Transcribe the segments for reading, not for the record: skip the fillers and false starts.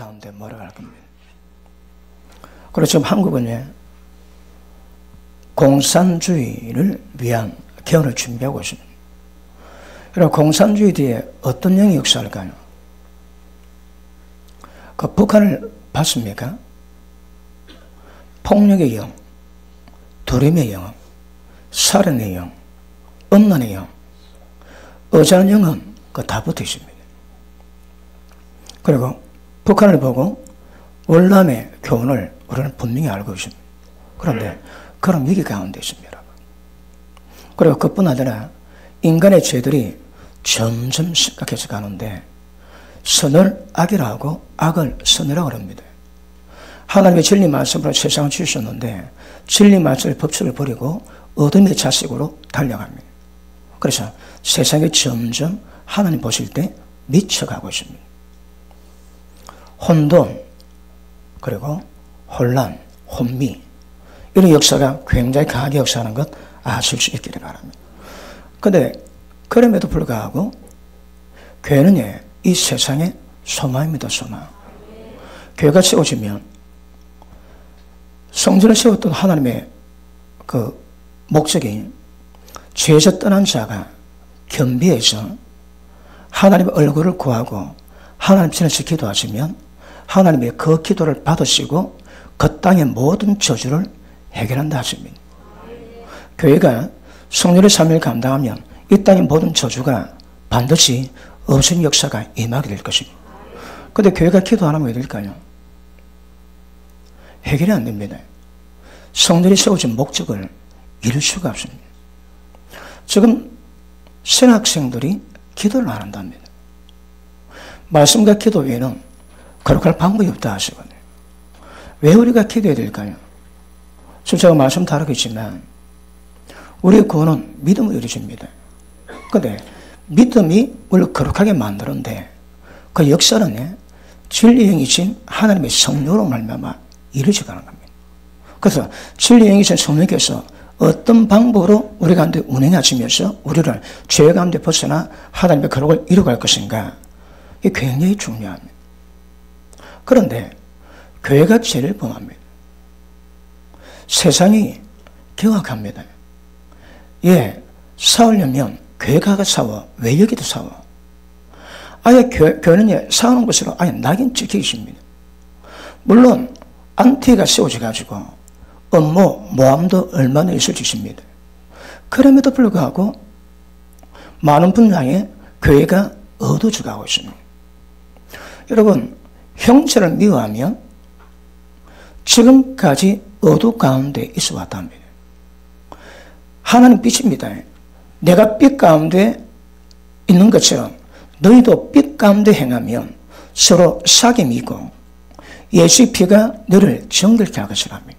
가운데 몰아갈 겁니다. 그리고 지금 한국은 공산주의를 위한 개헌을 준비하고 있습니다. 그리고 공산주의 뒤에 어떤 영이 역사할까요? 그 북한을 봤습니까? 폭력의 영, 두려움의 영, 살인의 영, 음란의 영, 의자는 영은 다 붙어 있습니다. 그리고 북한을 보고 월남의 교훈을 우리는 분명히 알고 있습니다. 그런데 그런 위기 가운데 있습니다. 그리고 그뿐 아니라 인간의 죄들이 점점 심각해져 가는데 선을 악이라고 악을 선이라고 합니다. 하나님의 진리 말씀으로 세상을 지으셨는데 진리 말씀의 법칙을 버리고 어둠의 자식으로 달려갑니다. 그래서 세상이 점점 하나님 보실 때 미쳐가고 있습니다. 혼돈, 그리고 혼란, 혼미, 이런 역사가 굉장히 강하게 역사하는 것 아실 수 있기를 바랍니다. 그런데 그럼에도 불구하고 교회는 이 세상의 소망입니다. 소망. 교회가 세워지면 성전을 세웠던 하나님의 그 목적이 죄에서 떠난 자가 겸비해서 하나님의 얼굴을 구하고 하나님 편에서 기도하시면 하나님의 그 기도를 받으시고 그 땅의 모든 저주를 해결한다 하십니다. 교회가 성령의 삶을 감당하면 이 땅의 모든 저주가 반드시 없어진 역사가 임하게 될 것입니다. 그런데 교회가 기도 안 하면 왜 될까요? 해결이 안 됩니다. 성전이 세워진 목적을 이룰 수가 없습니다. 지금 신학생들이 기도를 안 한답니다. 말씀과 기도 외에는 거룩할 방법이 없다 하시거든요. 왜 우리가 기도해야 될까요? 제가 말씀 다루겠지만 우리의 구원은 믿음으로 이루어집니다. 그런데 믿음이 우리를 거룩하게 만드는데 그 역사는 진리의 영이신 하나님의 성령으로 말미암아 이루어져 가는 겁니다. 그래서 진리의 영이신 성령께서 어떤 방법으로 우리 가운데 운행하시면서 우리를 죄 가운데 벗어나 하나님의 거룩을 이루어갈 것인가, 이게 굉장히 중요합니다. 그런데 교회가 죄를 범합니다. 세상이 경악합니다. 싸우려면 교회가 싸워. 왜 여기도 싸워? 아예 교회는 싸우는 것으로 아예 낙인 찍혀 있습니다. 물론 안티가 세워져가지고 업무, 모함도 얼마나 있을 수 있습니다. 그럼에도 불구하고 많은 분야에 교회가 얻어져가고 있습니다. 여러분, 형제를 미워하면 지금까지 어두 가운데 있어 왔답니다. 하나님 빛입니다. 내가 빛 가운데 있는 것처럼 너희도 빛 가운데 행하면 서로 사귐이 있고 예수의 피가 너를 정결케 하겠으라며.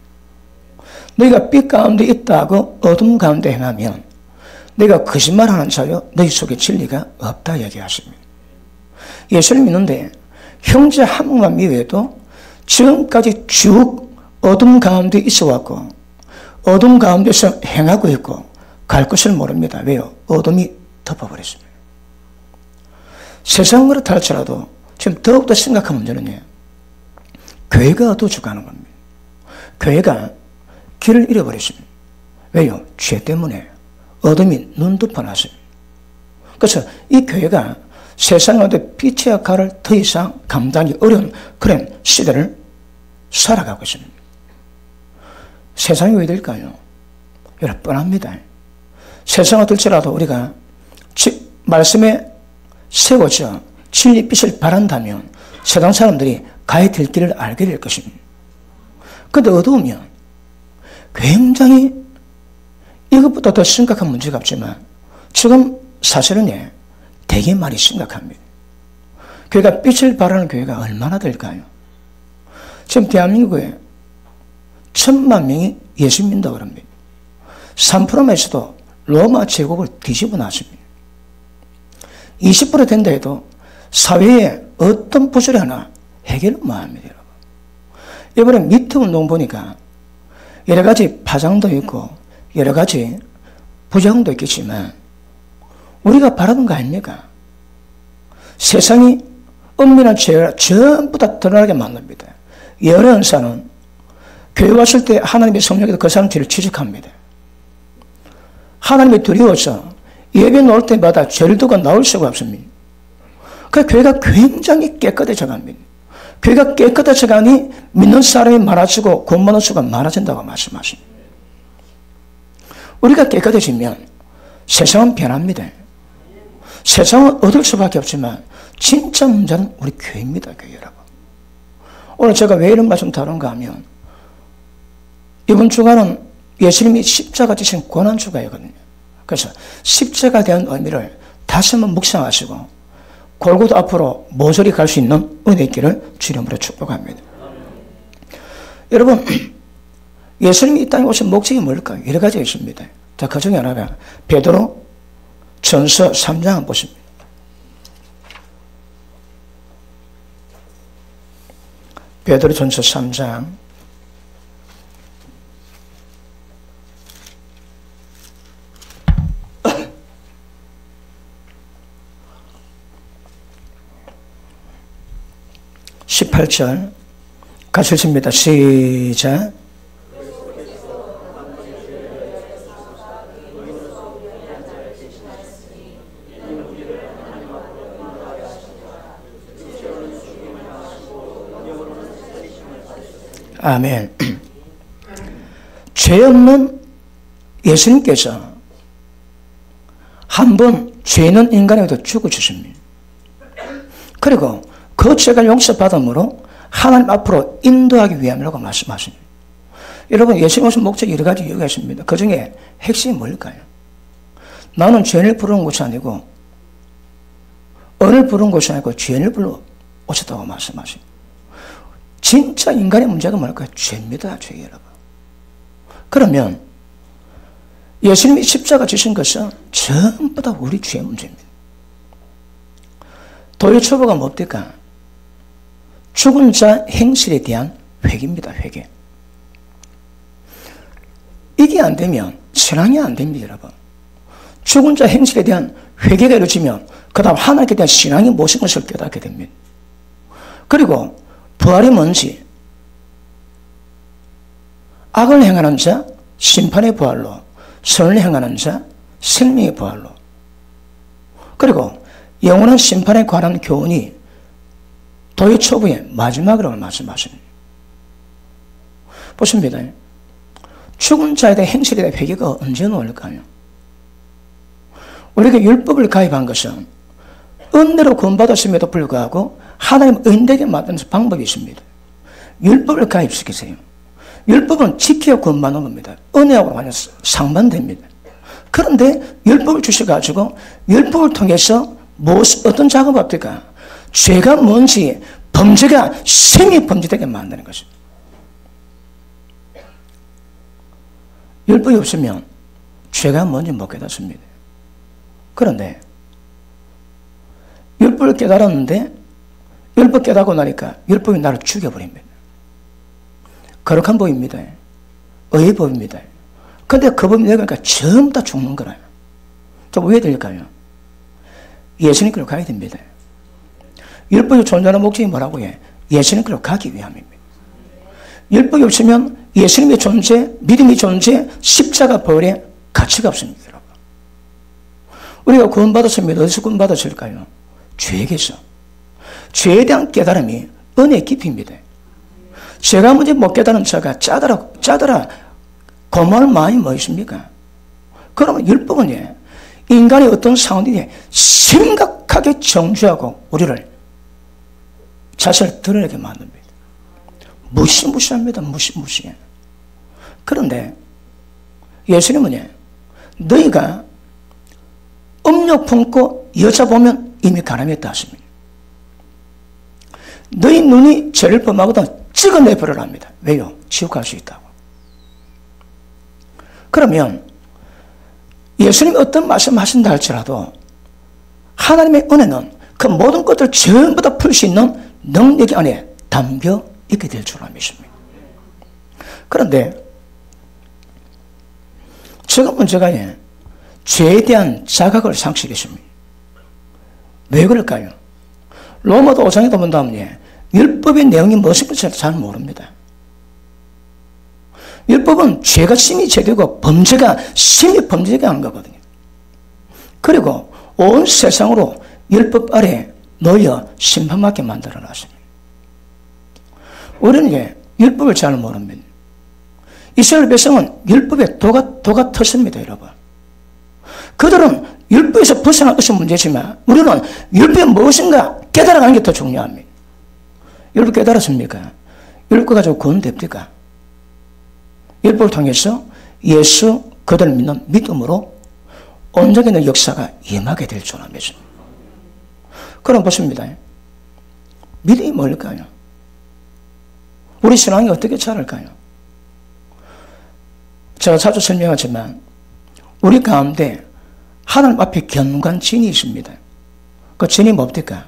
너희가 빛 가운데 있다고 어둠 가운데 행하면 너희가 거짓말하는 자요 너희 속에 진리가 없다 얘기하십니다. 예수를 믿는데 형제 한 명만 미워해도 지금까지 쭉 어둠 가운데 있어왔고 어둠 가운데서 행하고 있고 갈 것을 모릅니다. 왜요? 어둠이 덮어버렸습니다. 세상으로 탈출하도 지금 더욱더 심각한 문제는 교회가 어두워져가는 겁니다. 교회가 길을 잃어버렸습니다. 왜요? 죄 때문에 어둠이 눈 덮어놨습니다. 그래서 이 교회가 세상 가운데 빛의 역할을 더 이상 감당하기 어려운 그런 시대를 살아가고 있습니다. 세상이 왜 될까요? 여러분 뻔합니다. 세상을 들지라도 우리가 말씀에 세워져 진리빛을 바란다면 세상 사람들이 가야 될 길을 알게 될 것입니다. 그런데 어두우면 굉장히 이것보다 더 심각한 문제가 없지만 지금 사실은 되게 많이 심각합니다. 교회가 빛을 발하는 교회가 얼마나 될까요? 지금 대한민국에 1,000만 명이 예수 믿는다고 합니다. 3%에서도 로마 제국을 뒤집어 놨습니다. 20% 된다 해도 사회에 어떤 부조리 하나 해결을 못합니다. 이번에 미투 운동 보니까 여러 가지 파장도 있고 여러 가지 부작용도 있겠지만 우리가 바라는 거 아닙니까? 세상이 은밀한 죄가 전부 다 드러나게 만듭니다. 여러 은사는 교회 왔을 때 하나님의 성령께서 그 사람 죄를 지적합니다. 하나님이 두려워서 예배 나올 때마다 죄를 두고 나올 수가 없습니다. 그 교회가 굉장히 깨끗해져 갑니다. 교회가 깨끗해져 가니 믿는 사람이 많아지고 돈 많은 수가 많아진다고 말씀하십니다. 우리가 깨끗해지면 세상은 변합니다. 세상은 얻을 수밖에 없지만 진짜 문제는 우리 교회입니다. 교회 여러분. 오늘 제가 왜 이런 말씀 다룬가 하면 이번 주간은 예수님이 십자가 지신 고난주간이거든요. 그래서 십자가에 대한 의미를 다시 한번 묵상하시고 골고루 앞으로 모조리 갈 수 있는 은혜 있기를 주님으로 축복합니다. 여러분, 예수님이 이 땅에 오신 목적이 뭘까요? 여러 가지가 있습니다. 자, 그 중에 하나가 베드로 전서 3장 한번 보십니다. 베드로 전서 3장 18절 같이 읽습니다. 시작. 아멘. 죄 없는 예수님께서 한 번 죄 있는 인간에게도 죽어주십니다. 그리고 그 죄가 용서받음으로 하나님 앞으로 인도하기 위함이라고 말씀하십니다. 여러분, 예수님 오신 목적이 여러 가지 이유가 있습니다. 그 중에 핵심이 뭘까요? 나는 죄인을 부르는 것이 아니고 은을 부르는 것이 아니고 죄인을 불러 오셨다고 말씀하십니다. 진짜 인간의 문제가 뭘까요? 죄입니다. 죄 여러분. 그러면 예수님이 십자가 지신 것은 전부 다 우리 죄의 문제입니다. 도의 처보가 뭡니까? 죽은 자 행실에 대한 회개입니다. 회개. 이게 안 되면 신앙이 안 됩니다. 여러분. 죽은 자 행실에 대한 회개가 이루어지면 그 다음 하나님께 대한 신앙이 무엇인 것을 깨닫게 됩니다. 그리고 부활이 뭔지, 악을 행하는 자 심판의 부활로, 선을 행하는 자 생명의 부활로, 그리고 영원한 심판에 관한 교훈이 도의 초부의 마지막이라고 말씀하십니다. 보십니다. 죽은 자에 대한 행실에 대한 회개가 언제 나올까요? 우리가 율법을 가입한 것은 은혜로 구원받았음에도 불구하고 하나님 은혜에게 만드는 방법이 있습니다. 율법을 가입시키세요. 율법은 지켜야 구원받는 겁니다. 은혜하고 완전 상반됩니다. 그런데 율법을 주셔가지고 율법을 통해서 어떤 작업을 합니까? 죄가 뭔지, 범죄가 심히 범죄되게 만드는 것입니다. 율법이 없으면 죄가 뭔지 못 깨닫습니다. 그런데 율법을 깨달았는데 율법 깨닫고 나니까 율법이 나를 죽여버립니다. 거룩한 법입니다. 의의 법입니다. 그런데 그 법이 내가 전부 다 죽는 거라요. 좀 왜 될까요? 예수님께로 가야 됩니다. 율법이 존재하는 목적이 뭐라고 해? 예수님께로 가기 위함입니다. 율법이 없으면 예수님의 존재, 믿음의 존재, 십자가 벌에 가치가 없습니다. 여러분. 우리가 구원받았습니다. 어디서 구원받았을까요? 죄에게서. 죄에 대한 깨달음이 은혜의 깊이입니다. 죄가 문제 못 깨달은 자가 짜더라 고마울 마음이 뭐 있습니까? 그러면 율법은 인간의 어떤 상황이 심각하게 정죄하고 우리를 자신을 드러내게 만듭니다. 무시무시합니다. 무시무시해. 그런데 예수님은 너희가 음욕 품고 여자 보면 이미 가늠했다 하십니다. 너희 눈이 죄를 범하거든 찍어내버리라 합니다. 왜요? 지옥 갈 수 있다고. 그러면 예수님이 어떤 말씀 하신다 할지라도 하나님의 은혜는 그 모든 것들을 전부 다 풀 수 있는 능력이 안에 담겨 있게 될 줄로 믿습니다. 그런데 지금 문제가 죄에 대한 자각을 상실했습니다. 왜 그럴까요? 로마도 5장에도 본다면 율법의 내용이 무엇인지 잘 모릅니다. 율법은 죄가 심히 죄되고 범죄가 심히 범죄되게 하는 거거든요. 그리고 온 세상으로 율법 아래 놓여 심판받게 만들어놨습니다. 우리는 이제 율법을 잘 모릅니다. 이스라엘 백성은 율법에 도가 텄습니다, 여러분. 그들은 율법에서 벗어난 것이 문제지만 우리는 율법이 무엇인가 깨달아가는 게 더 중요합니다. 율법 깨달았습니까? 율법 가지고 구원됩니까? 율법을 통해서 예수 그들을 믿는 믿음으로 온전히 역사가 임하게 될 줄 믿습니다. 그럼 보십니다. 믿음이 뭘까요? 우리 신앙이 어떻게 자랄까요? 제가 자주 설명하지만 우리 가운데 하나님 앞에 견고한 진이 있습니다. 그 진이 뭡니까?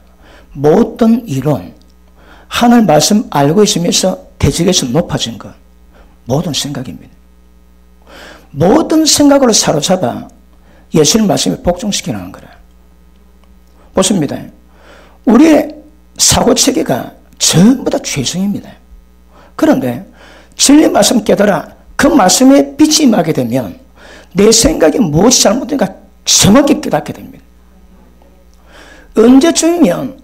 모든 이론, 하나님 말씀 알고 있으면서 대적에서 높아진 것, 모든 생각입니다. 모든 생각으로 사로잡아 예수님 말씀에 복종시키는 거라. 보십니다. 우리의 사고체계가 전부 다 죄성입니다. 그런데 진리 말씀 깨달아 그 말씀에 빛이 임하게 되면 내 생각이 무엇이 잘못된가 정확히 깨닫게 됩니다. 언제쯤이면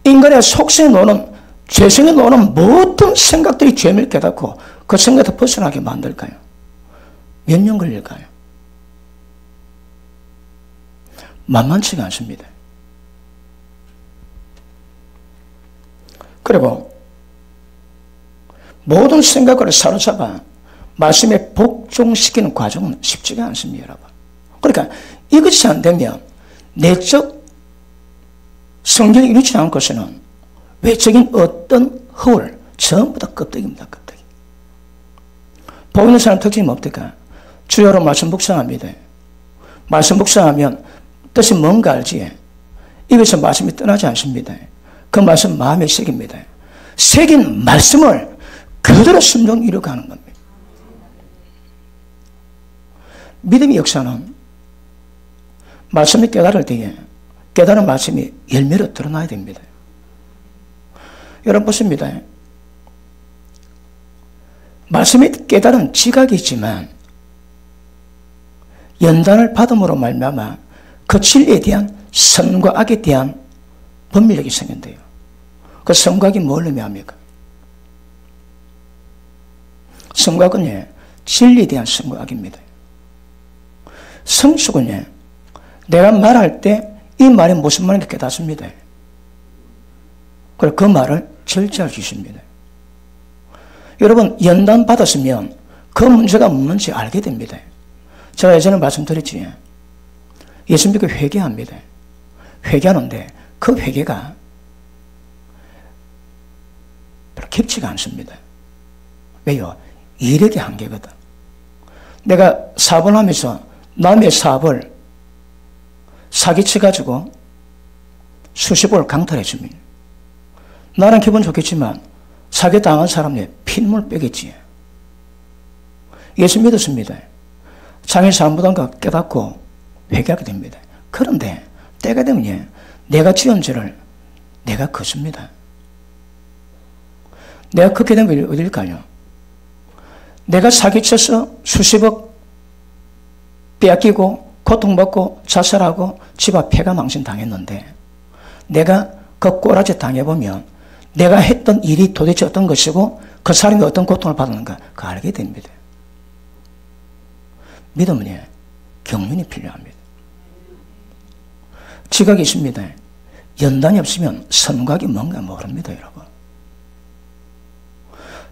인간의 속성에 노는 죄성에 노는 모든 생각들이 죄를 깨닫고 그 생각에서 벗어나게 만들까요? 몇 년 걸릴까요? 만만치가 않습니다. 그리고 모든 생각을 사로잡아 말씀에 복종시키는 과정은 쉽지가 않습니다, 여러분. 그러니까 이것이 안 되면 내적 성경이 이루지 않은 것은 외적인 어떤 허울 전부 다 껍데기입니다, 껍데기. 보이는 사람 특징이 뭡니까? 주여로 말씀 묵상합니다. 말씀 묵상하면 뜻이 뭔가 알지 입에서 말씀이 떠나지 않습니다. 그 말씀 마음에 새깁니다. 새긴 말씀을 그대로 순종 이루어가는 겁니다. 믿음의 역사는 말씀이 깨달을 때에 깨달은 말씀이 열매로 드러나야 됩니다. 여러분 보십니다. 말씀이 깨달은 지각이 있지만 연단을 받음으로 말미암아 그 진리에 대한 선과 악에 대한 분별력이 생긴대요. 그 선과 악이 뭘 의미합니까? 선과 악은 진리에 대한 선과 악입니다. 성숙은 내가 말할 때 이 말이 무슨 말인지 깨닫습니다. 그리고 그 말을 절제할 수 있습니다. 여러분 연단 받았으면 그 문제가 뭔지 알게 됩니다. 제가 예전에 말씀드렸지. 예수 믿고 회개합니다. 회개하는데 그 회개가 별로 깊지가 않습니다. 왜요? 이력의 한계거든. 내가 사업을 하면서 남의 사업을 사기쳐가지고 수십억을 강탈했습니다. 나는 기분 좋겠지만 사기당한 사람의 피눈물 빼겠지. 예수 믿었습니다. 장애 잘못한가 깨닫고 회개하게 됩니다. 그런데 때가 되면 내가 지은 죄를 내가 걷습니다. 내가 걷게 되면 어딜까요? 내가 사기쳐서 수십억 빼앗기고 고통받고 자살하고 집 앞 폐가 망신당했는데 내가 그 꼬라지 당해보면 내가 했던 일이 도대체 어떤 것이고 그 사람이 어떤 고통을 받았는가 그거 알게 됩니다. 믿음은 경륜이 필요합니다. 지각이 있습니다. 연단이 없으면 선각이 뭔가 모릅니다, 여러분.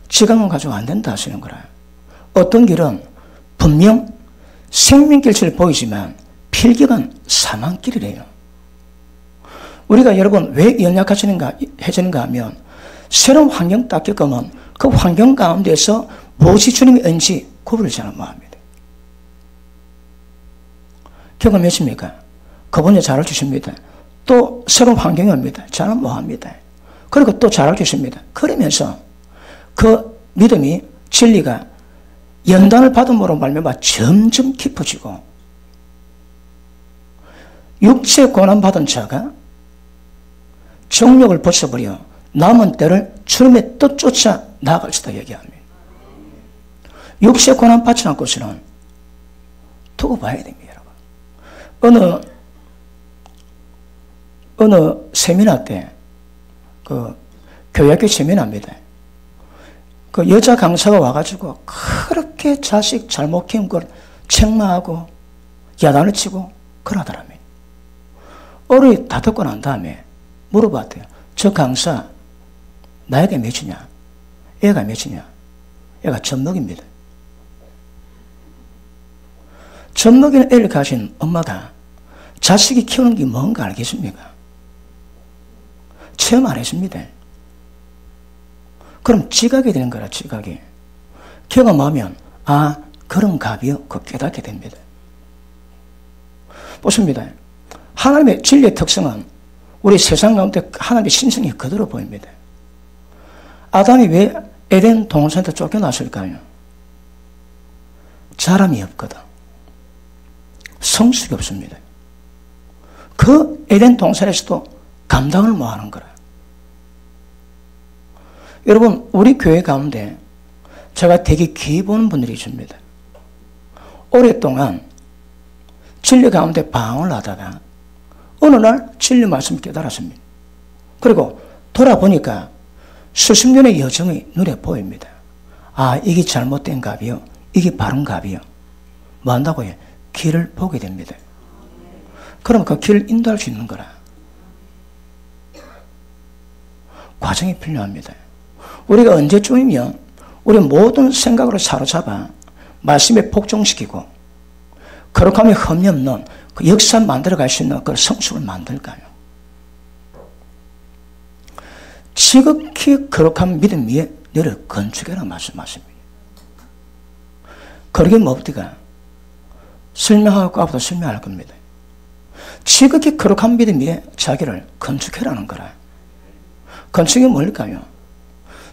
지각은 가지고 안 된다 하시는 거라. 어떤 길은 분명 생명길처럼 보이지만 필경은 사망길이래요. 우리가 여러분 왜 연약해지는가 하면 새로운 환경 딱 겪으면 그 환경 가운데서 무엇이 주님의 은지 구분을 잘 못합니다. 경험했습니까? 그분이 잘 알려주십니다. 또 새로운 환경이 옵니다. 잘은 못합니다. 그리고 또 잘 알려주십니다. 그러면서 그 믿음이 진리가 연단을 받음으로 말미암아 점점 깊어지고 육체 고난받은 자가 정욕을 벗어버려 남은 때를 주님의 뜻조차 나아갈 수다 얘기합니다. 육체 고난 받지 않고서는 두고 봐야 됩니다. 여러분. 어느 세미나 때, 교회학교 세미나입니다. 그 여자 강사가 와가지고 그렇게 자식 잘못 키운 걸 책망하고 야단을 치고 그러더라며. 어른이 다 듣고 난 다음에 물어봤대요. 저 강사 나이가 몇이냐? 애가 몇이냐? 애가 젖먹입니다. 젖먹이는 애를 가진 엄마가 자식이 키우는 게 뭔가 알겠습니까? 체험 안 했습니다. 그럼 지각이 되는 거라, 지각이. 경험하면, 아, 그런 값이요? 그 깨닫게 됩니다. 보십니다. 하나님의 진리의 특성은 우리 세상 가운데 하나님의 신성이 그대로 보입니다. 아담이 왜 에덴 동산에서 쫓겨났을까요? 자람이 없거든. 성숙이 없습니다. 그 에덴 동산에서도 감당을 못하는 거라. 여러분, 우리 교회 가운데 제가 되게 귀히 보는 분들이 있습니다. 오랫동안 진리 가운데 방황을 하다가 어느 날 진리 말씀을 깨달았습니다. 그리고 돌아보니까 수십 년의 여정이 눈에 보입니다. 아, 이게 잘못된 값이요. 이게 바른 값이요. 뭐 한다고요? 길을 보게 됩니다. 그럼 그 길을 인도할 수 있는 거라. 과정이 필요합니다. 우리가 언제쯤이면 우리 모든 생각으로 사로잡아 말씀에 복종시키고 거룩함에 흠이 없는 그 역사 만들어갈 수 있는 그 성숙을 만들까요? 지극히 거룩한 믿음 위에 너를 건축해라 말씀하십니다. 그러게 뭡니까? 설명하고 아무도 설명할 겁니다. 지극히 거룩한 믿음 위에 자기를 건축해라는 거라. 건축이 뭘까요?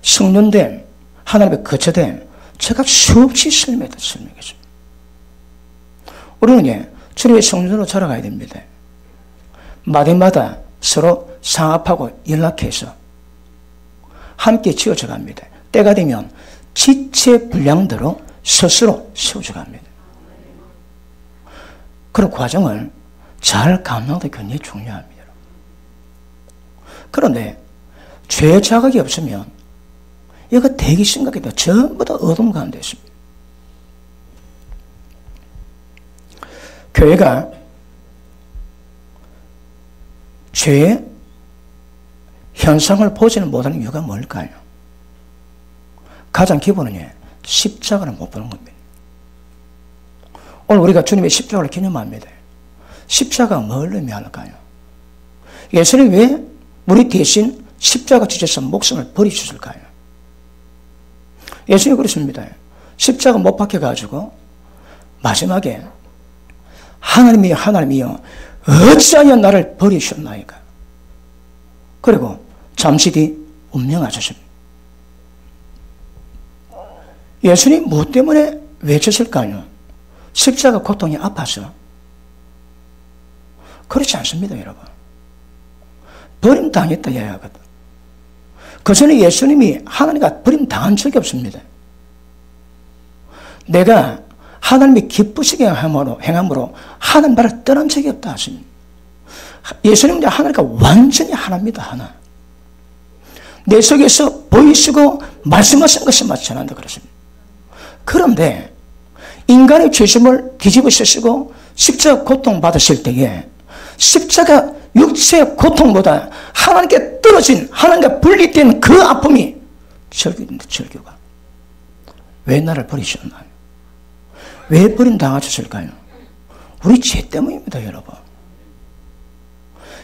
성년됨, 하나님의 거처됨, 제가 수없이 설명했습니다. 우리는 주님의 성전으로 자라가야 됩니다. 마디마다 서로 상합하고 연락해서 함께 지어져 갑니다. 때가 되면 지체 분량대로 스스로 세워져 갑니다. 그런 과정을 잘 감당하는 게 굉장히 중요합니다. 그런데 죄의 자각이 없으면 이거 되게 심각해도 전부 다 어둠 가운데 있습니다. 교회가 죄의 현상을 보지는 못하는 이유가 뭘까요? 가장 기본은 십자가를 못 보는 겁니다. 오늘 우리가 주님의 십자가를 기념합니다. 십자가가 뭘 의미할까요? 예수님이 왜 우리 대신 십자가 지셔서 목숨을 버리셨을까요? 예수님이 그렇습니다. 십자가 못 박혀가지고 마지막에 하나님이여 어찌하여 나를 버리셨나이까. 그리고 잠시 뒤 운명하셨습니다. 예수님 무엇 때문에 외쳤을까요? 십자가 고통이 아파서? 그렇지 않습니다, 여러분. 버림당했다 해야 하거든. 그 전에 예수님이 하나님과 버림당한 적이 없습니다. 내가 하나님이 기쁘시게 행함으로 하나님 나를 떠난 적이 없다 하십니다. 예수님은 하나님과 완전히 하나입니다. 하나. 내 속에서 보이시고 말씀하신 것이 전한다 그러십니다. 그런데 인간의 죄심을 뒤집어 쓰시고 십자가 고통 받으실 때에 십자가 육체의 고통보다 하나님께 떨어진, 하나님과 분리된 그 아픔이 절규인데, 절규가. 왜 나를 버리셨나요? 왜 버림당하셨을까요? 우리 죄 때문입니다, 여러분.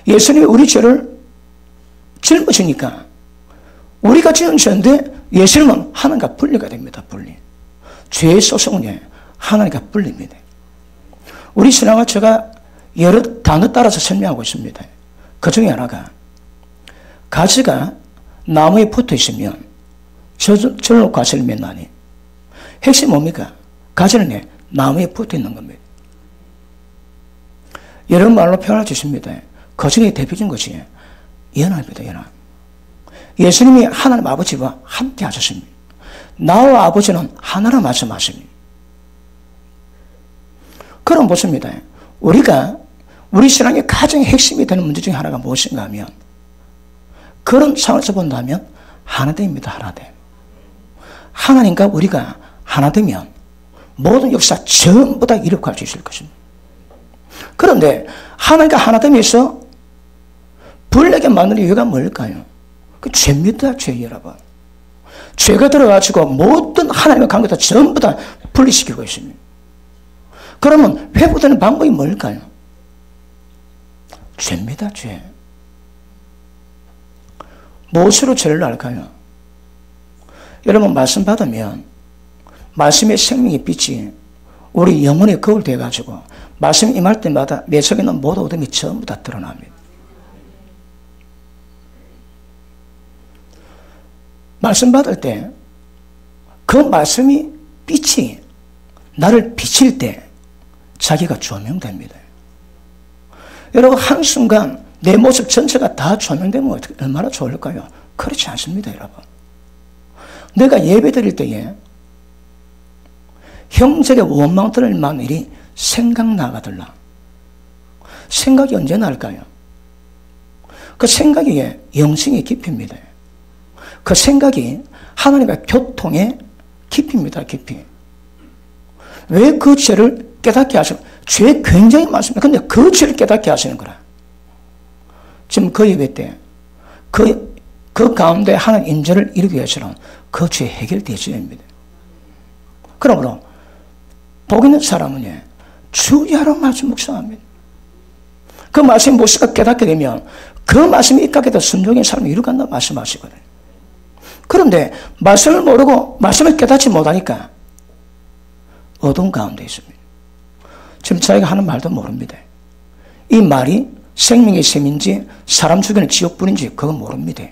예수님이 우리 죄를 짊어지니까 우리가 지은 죄인데 예수님은 하나님과 분리가 됩니다, 분리. 죄의 소송은 하나님과 분리입니다. 우리 신앙을 제가 여러 단어 따라서 설명하고 있습니다. 그 중에 하나가 가지가 나무에 붙어 있으면 절로 가지를 맺나니 핵심이 뭡니까? 가지는 나무에 붙어 있는 겁니다. 여러 말로 표현할 수 있습니다. 그 중에 대표적인 것이 연합이다, 연합. 예수님이 하나님 아버지와 함께 하셨습니다. 나와 아버지는 하나라 말씀하십니다. 그럼 보십니다. 우리 신앙의 가장 핵심이 되는 문제 중에 하나가 무엇인가 하면, 그런 차원에서 본다면 하나됨입니다. 하나됨. 하나님과 우리가 하나 되면 모든 역사 전부 다 이룩할 수 있을 것입니다. 그런데 하나님과 하나됨에서 분리하게 만드는 이유가 뭘까요? 그 죄입니다. 죄, 여러분. 죄가 들어가지고 모든 하나님의 관계도 전부 다 분리시키고 있습니다. 그러면 회복되는 방법이 뭘까요? 죄입니다. 죄. 무엇으로 죄를 알까요? 여러분, 말씀 받으면 말씀의 생명의 빛이 우리 영혼에 거울 되어가지고 말씀 임할 때마다 내 속에 있는 모든 어둠이 전부 다 드러납니다. 말씀 받을 때 그 말씀이 빛이 나를 비칠 때 자기가 조명됩니다. 여러분, 한순간 내 모습 전체가 다 조명되면 얼마나 좋을까요? 그렇지 않습니다, 여러분. 내가 예배 드릴 때에 형제의 원망 들을 만한 일이 생각나가들라. 생각이 언제 날까요? 그 생각이 영성의 깊이입니다. 그 생각이 하나님과 교통의 깊이입니다, 깊이. 왜 그 죄를 깨닫게 하시는, 죄 굉장히 많습니다. 근데 그 죄를 깨닫게 하시는 거라. 지금 그 예배 때, 그 가운데 하나님 인재를 이루기 위해서는 그 죄 해결되어야 합니다. 그러므로, 복 있는 사람은 주야로 말씀 묵상합니다. 그 말씀이 무엇인가 깨닫게 되면 그 말씀이 입각해서 순종의 삶을 이루간다 말씀하시거든요. 그런데 말씀을 모르고 말씀을 깨닫지 못하니까 어두운 가운데 있습니다. 지금 저희가 하는 말도 모릅니다. 이 말이 생명의 셈인지 사람 죽이는 지옥불인지 그건 모릅니다.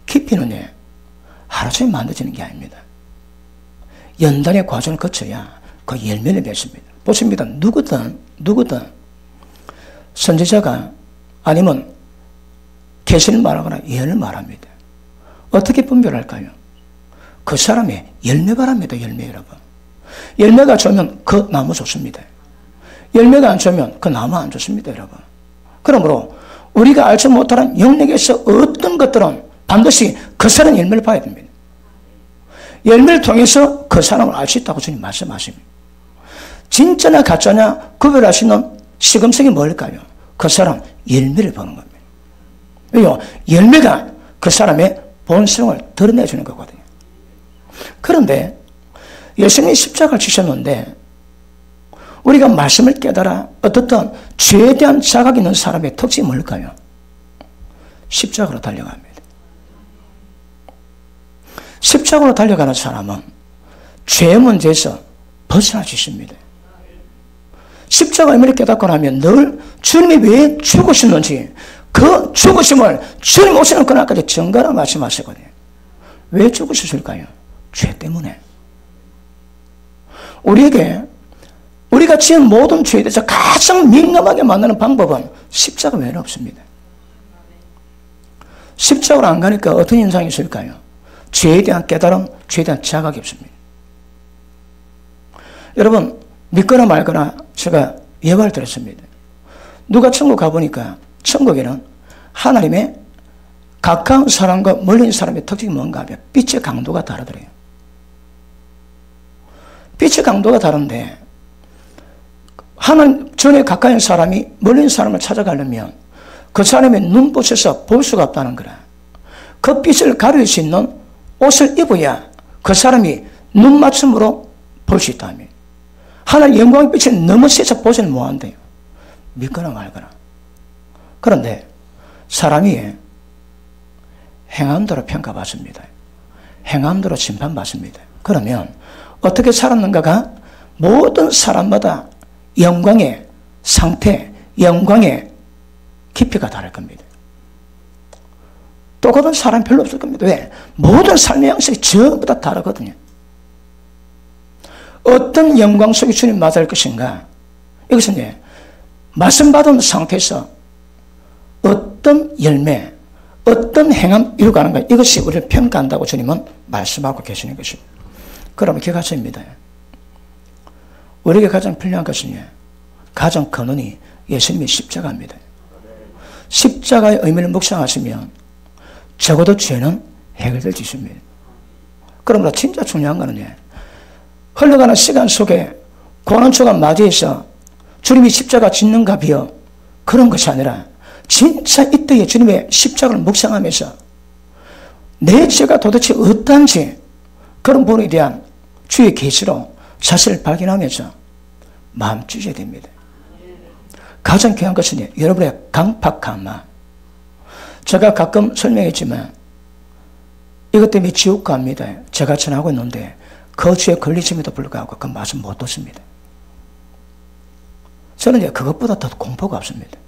깊이는 하루 종일 만들어지는 게 아닙니다. 연단의 과정을 거쳐야 그 열매를 맺습니다. 보십니다. 누구든 선지자가 아니면 계시를 말하거나 예언을 말합니다. 어떻게 분별할까요? 그 사람의 열매 바랍니다. 열매, 여러분. 열매가 좋으면 그 나무 좋습니다. 열매가 안 좋으면 그 나무 안 좋습니다, 여러분. 그러므로 우리가 알지 못하는 영역에서 어떤 것들은 반드시 그 사람의 열매를 봐야 됩니다. 열매를 통해서 그 사람을 알 수 있다고 주님 말씀하십니다. 진짜냐 가짜냐 구별할 수 있는 시금석이 뭘까요? 그 사람 열매를 보는 겁니다. 왜요? 열매가 그 사람의 본성을 드러내주는 거거든요. 그런데 예수님이 십자가를 지셨는데 우리가 말씀을 깨달아 어떻든 죄에 대한 자각이 있는 사람의 특징이 뭘까요? 십자가로 달려갑니다. 십자가로 달려가는 사람은 죄의 문제에서 벗어날 수 있습니다. 십자가 의미를 깨닫고 나면 늘 주님이 왜 죽으셨는지 그 죽으심을 주님 오시는 그날까지 증거라 말씀하시거든요. 왜 죽으셨을까요? 죄 때문에. 우리가 지은 모든 죄에 대해서 가장 민감하게 만드는 방법은 십자가 외에는 없습니다. 십자가로 안 가니까 어떤 현상이 있을까요? 죄에 대한 깨달음, 죄에 대한 자각이 없습니다. 여러분, 믿거나 말거나 제가 예화를 들었습니다. 누가 천국 가보니까 천국에는 하나님의 가까운 사람과 멀리 있는 사람의 특징이 뭔가 하면 빛의 강도가 다르더래요. 빛의 강도가 다른데 하나님 전에 가까이 있는 사람이 멀리 있는 사람을 찾아가려면 그 사람의 눈빛에서 볼 수가 없다는 거라. 그 빛을 가릴 수 있는 옷을 입어야 그 사람이 눈맞춤으로 볼 수 있다며. 하나님 영광의 빛이 너무 세서 보지는 못한대요. 믿거나 말거나. 그런데 사람이 행함대로 평가받습니다. 행함대로 심판받습니다. 그러면 어떻게 살았는가가 모든 사람마다 영광의 상태, 영광의 깊이가 다를 겁니다. 똑같은 사람 별로 없을 겁니다. 왜? 모든 삶의 양식이 전부 다 다르거든요. 어떤 영광 속에 주님 맞을 것인가? 이것은 말씀 받은 상태에서 어떤 열매, 어떤 행함 이루가는가, 이것이 우리를 평가한다고 주님은 말씀하고 계시는 것입니다. 그러면 기가십니다. 우리에게 가장 필요한 것은 가장 근원이 예수님의 십자가입니다. 십자가의 의미를 묵상하시면 적어도 죄는 해결될 짓입니다. 그러므로 진짜 중요한 것은 흘러가는 시간 속에 고난초가 맞이해서 주님이 십자가 짓는가 비어 그런 것이 아니라 진짜 이때에 주님의 십자가를 묵상하면서 내 죄가 도대체 어떤지 그런 부분에 대한 주의 계시로 자신을 발견하면서 마음 찢어야 됩니다. 가장 귀한 것은 여러분의 강팍함. 제가 가끔 설명했지만 이것 때문에 지옥 갑니다. 제가 전하고 있는데 그 죄에 걸리심에도 불구하고 그 맛은 못 듣습니다. 저는 그것보다 더 공포가 없습니다.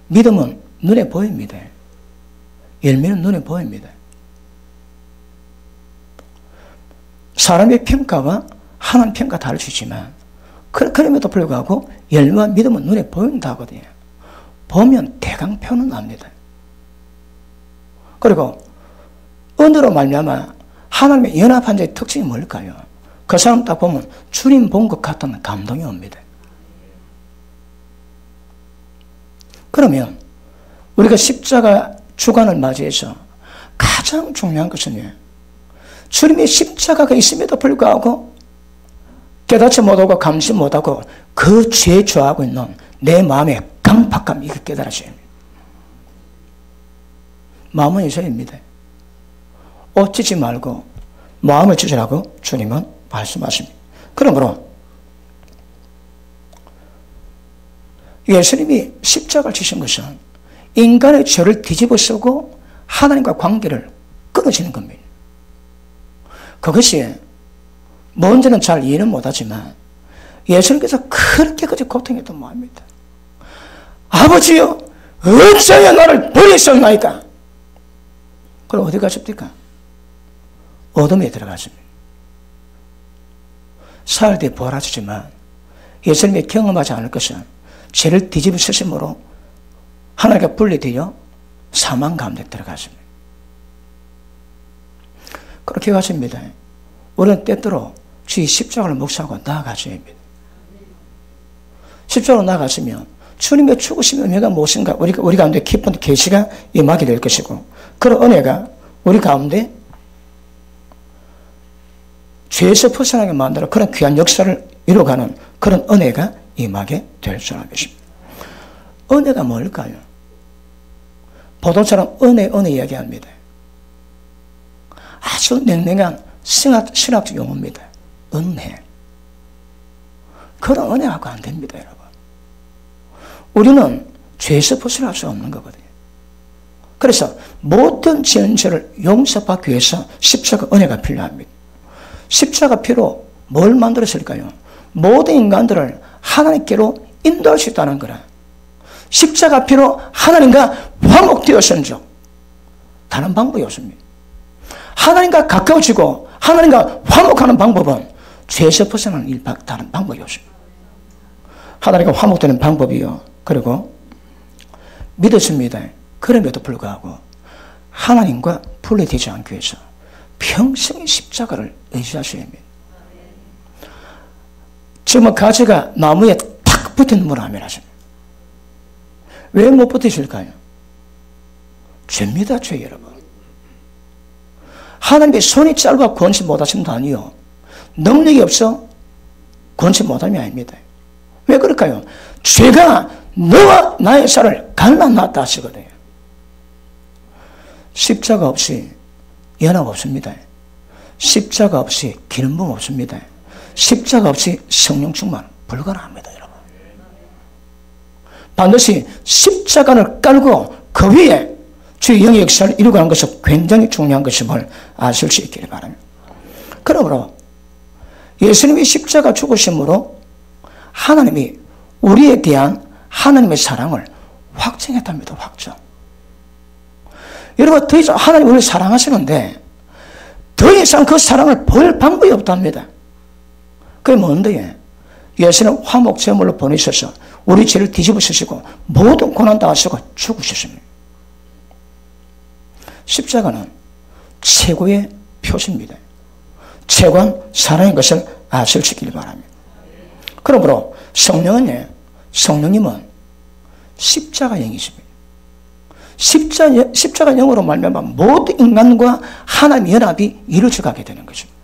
믿음은 눈에 보입니다. 열매는 눈에 보입니다. 사람의 평가와 하나님 평가 다를 수 있지만 그럼에도 불구하고 열매와 믿음은 눈에 보인다 하거든요. 보면 대강표는 납니다. 그리고 은혜로 말미암아 하나님의 연합한 자의 특징이 뭘까요? 그 사람 딱 보면 주님 본 것 같은 감동이 옵니다. 그러면 우리가 십자가 주간을 맞이해서 가장 중요한 것은 주님의 십자가가 있음에도 불구하고 깨닫지 못하고 감지 못하고 그 죄에 좋아하고 있는 내 마음의 강팍함, 이거 깨달으셔야 합니다. 마음은 있어야 합니다. 옷 찢지 말고 마음을 찢으라고 주님은 말씀하십니다. 그러므로 예수님이 십자가를 지신 것은 인간의 죄를 뒤집어 쓰고 하나님과 관계를 끊어지는 겁니다. 그것이 뭔지는 잘 이해는 못하지만 예수님께서 그렇게까지 고통했던 마음입니다. 아버지여, 어찌하여 나를 버리셨나이까? 그럼 어디 가십니까? 어둠에 들어가십니다. 사흘 뒤에 부활하시지만 예수님이 경험하지 않을 것은 죄를 뒤집어 쓰심으로 하나님과 분리되어 사망 가운데 들어가십니다. 그렇게 가십니다. 우리는 때때로 주의 십자가를 묵상하고 나아가셔야 합니다. 십자가로 나아가시면 주님의 죽으심의 의미가 무엇인가 우리 가운데 깊은 계시가 임하게 될 것이고 그런 은혜가 우리 가운데 죄에서 벗어나게 만들어 그런 귀한 역사를 이루어가는 그런 은혜가 임하게 될 줄 알겠습니다. 은혜가 뭘까요? 보도처럼 은혜 이야기합니다. 아주 냉랭한 신학적 용어입니다. 은혜. 그런 은혜하고 안 됩니다, 여러분. 우리는 죄에서 벗어날 수 없는 거거든요. 그래서 모든 죄를 용서받기 위해서 십자가 은혜가 필요합니다. 십자가 피로 뭘 만들었을까요? 모든 인간들을 하나님께로 인도할 수 있다는 거라. 십자가 피로 하나님과 화목되었은 적 다른 방법이 없습니다. 하나님과 가까워지고 하나님과 화목하는 방법은 죄에서 벗어나는 일 다른 방법이 없습니다. 하나님과 화목되는 방법이요. 그리고 믿었습니다. 그럼에도 불구하고 하나님과 분리되지 않기 위해서 평생의 십자가를 의지하셔야 합니다. 지금 가지가 나무에 탁 붙은 물 하면 하십니다. 왜 못 붙으실까요? 죄입니다, 죄 여러분. 하나님의 손이 짧아 구원치 못하심도 아니요. 능력이 없어 구원치 못함이 아닙니다. 왜 그럴까요? 죄가 너와 나의 살을 갈라놨다 하시거든요. 십자가 없이 연합 없습니다. 십자가 없이 기름 부음 없습니다. 십자가 없이 성령 충만 불가능합니다, 여러분. 반드시 십자가를 깔고 그 위에 주의 영의 역사를 이루어가는 것은 굉장히 중요한 것임을 아실 수 있기를 바랍니다. 그러므로 예수님이 십자가 죽으심으로 하나님이 우리에 대한 하나님의 사랑을 확증했답니다. 확증. 여러분, 더 이상 하나님 우리를 사랑하시는데 더 이상 그 사랑을 볼 방법이 없답니다. 그게 뭔데? 예수는 화목제물로 보내셔서 우리 죄를 뒤집어 쓰시고 모든 고난 다 하시고 죽으셨습니다. 십자가는 최고의 표시입니다. 최고한 사랑인 것을 아시길 바랍니다. 그러므로 성령님은 십자가 영이십니다. 십자가 영으로 말미암아 모든 인간과 하나님의 연합이 이루어져 가게 되는 것입니다.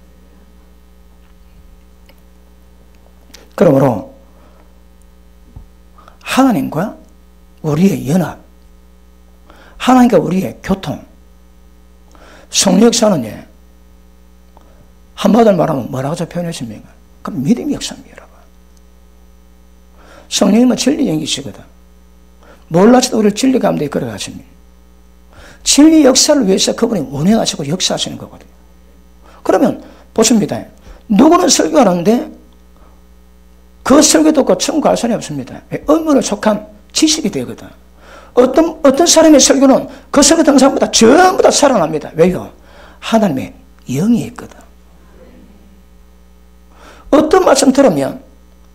그러므로 하나님과 우리의 연합, 하나님과 우리의 교통, 성령 역사는 한마디로 말하면 뭐라고 표현했습니까? 그럼 믿음의 역사입니다, 여러분. 성령님은 진리 영이시거든. 몰라서도 우리를 진리 가운데 걸어가십니다. 진리 역사를 위해서 그분이 운행하시고 역사하시는 거거든요. 그러면 보십니다. 누구는 설교하는데 그 설교 듣고 천국 갈 사람이 없습니다. 의문에 속한 지식이 되거든. 어떤 사람의 설교는 그 설교 듣는 사람보다 전부 다 살아납니다. 왜요? 하나님의 영이 있거든. 어떤 말씀 들으면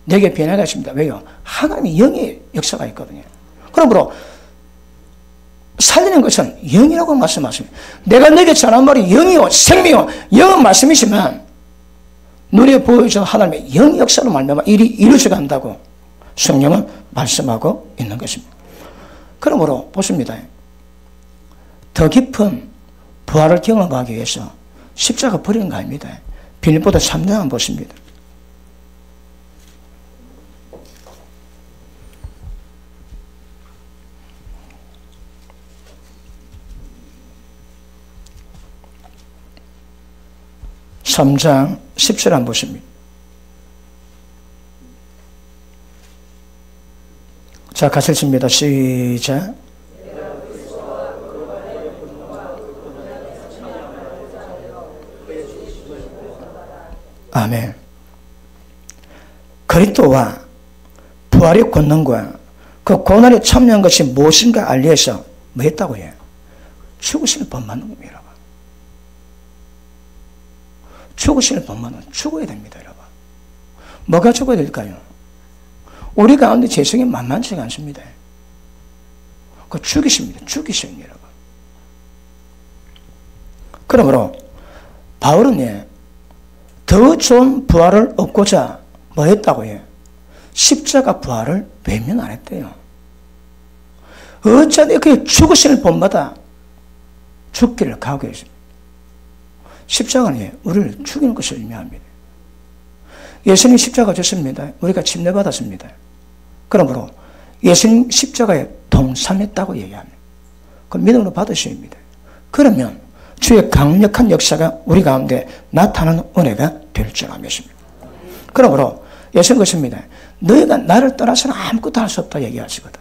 내게 변화가 있습니다. 왜요? 하나님의 영의 역사가 있거든요. 그러므로 살리는 것은 영이라고 말씀하십니다. 내가 내게 전한 말이 영이요 생명이요 영은 말씀이지만 눈에 보여져 하나님의 영 역사로 말미암아 일이 이루어져 간다고 성령은 말씀하고 있는 것입니다. 그러므로 보십니다. 더 깊은 부활을 경험하기 위해서 십자가 버리는 거 아닙니다. 빌립보서 3장 한번 보십니다. 삼 장 10절 한번 보십니다. 자, 같이 읽습니다. 시작. 아멘. 그리스도와 부활의 권능과 그 고난에 참여한 것이 무엇인가 알기 위해서 뭐 했다고 해요? 죽으시는 법만 겁니다. 죽으시는 법만은 죽어야 됩니다, 여러분. 뭐가 죽어야 될까요? 우리 가운데 죄성이 만만치가 않습니다. 그 죽이십니다. 죽이십니다, 여러분. 그러므로 바울은 더 좋은 부활을 얻고자 뭐 했다고 해요? 십자가 부활을 외면 안 했대요. 어쩌니 그 죽으시는 법마다 죽기를 각오했습니다. 십자가는 우리를 죽이는 것을 의미합니다. 예수님 십자가 졌습니다. 우리가 침례받았습니다. 그러므로 예수님 십자가에 동참했다고 얘기합니다. 그 믿음으로 받으셔야 합니다. 그러면 주의 강력한 역사가 우리 가운데 나타나는 은혜가 될 줄 믿습니다. 그러므로 예수님 것입니다. 너희가 나를 떠나서는 아무것도 할 수 없다 얘기하시거든.